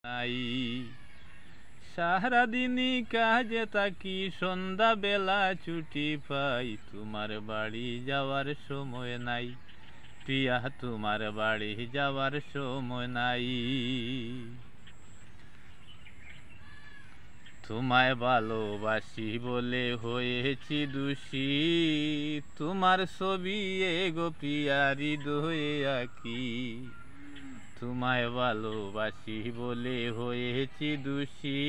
নাই সারাদিনই কাজে থাকি, সন্ধ্যা বেলা ছুটি পাই, তোমার বাড়ি যাওয়ার সময় নাই। প্রিয়া তোমার বাড়ি যাওয়ার সময় নাই। তোমায় ভালোবাসি বলে হয়েছি দোষী, তোমার ছবি এগো প্রিয়া হৃদয়ে আঁকি। তোমায় ভালোবাসি বলে হয়েছি দোষী,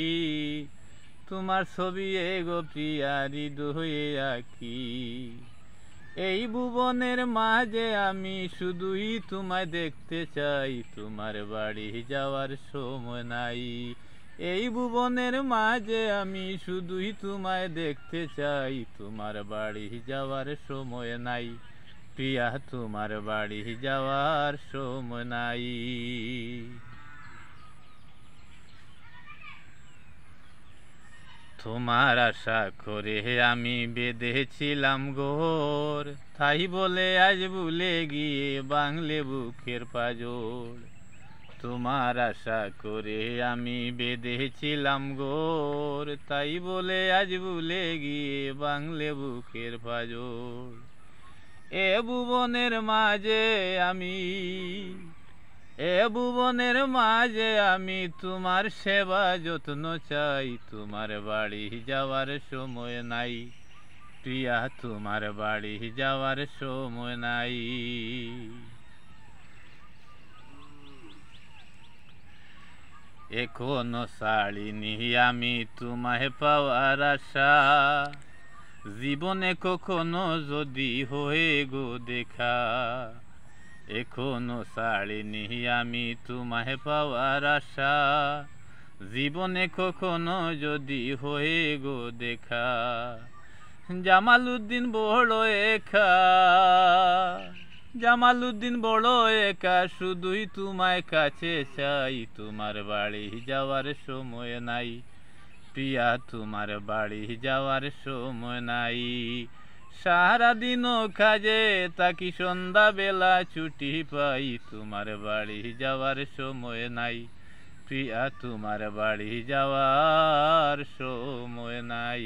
তোমার ছবি এগো প্রিয়া হৃদয়ে আঁকি। এই ভুবনের মাঝে আমি শুধুই তোমায় দেখতে চাই, তোমার বাড়ি যাওয়ার সময় নাই। এই ভুবনের মাঝে আমি শুধুই তোমায় দেখতে চাই, তোমার বাড়ি যাওয়ার সময় নাই। প্রিয়া তোমার বাড়ি যাওয়ার সময় নাই। তোমার আশা করে আমি বেঁধেছিলাম ঘর, তাই বলে আজ ভুলে গিয়ে বাংলে বুকের পাঁজর। তোমার আশা করে আমি বেঁধেছিলাম ঘর, তাই বলে আজ ভুলে গিয়ে বাংলে বুকের পাঁজর। এ ভুবনের মাঝে আমি তোমার সেবা যত্ন চাই, তোমার বাড়ি যাওয়ার সময় নাই। প্রিয়া তোমার বাড়ি যাওয়ার সময় নাই। এখনো ছাড়িনি আমি তোমায় পাওয়ার আশা, জীবনে কখনো যদি হয়ে গো দেখা। এখনো ছাড়িনি আমি তোমায় পাওয়ার আশা, জীবনে কখনো যদি হয়ে গো দেখা। জামালউদ্দিন বড় একা, জামালউদ্দিন বড় একা, শুধুই তোমায় কাছে চাই, তোমার বাড়ি যাওয়ার সময় নাই। প্রিয়া তোমার বাড়ি যাওয়ার সময় নাই। সারাদিনও কাজে থাকি, সন্ধ্যা বেলা ছুটি পাই, তোমার বাড়ি যাওয়ার সময় নাই। প্রিয়া তোমার বাড়ি যাওয়ার সময় নাই।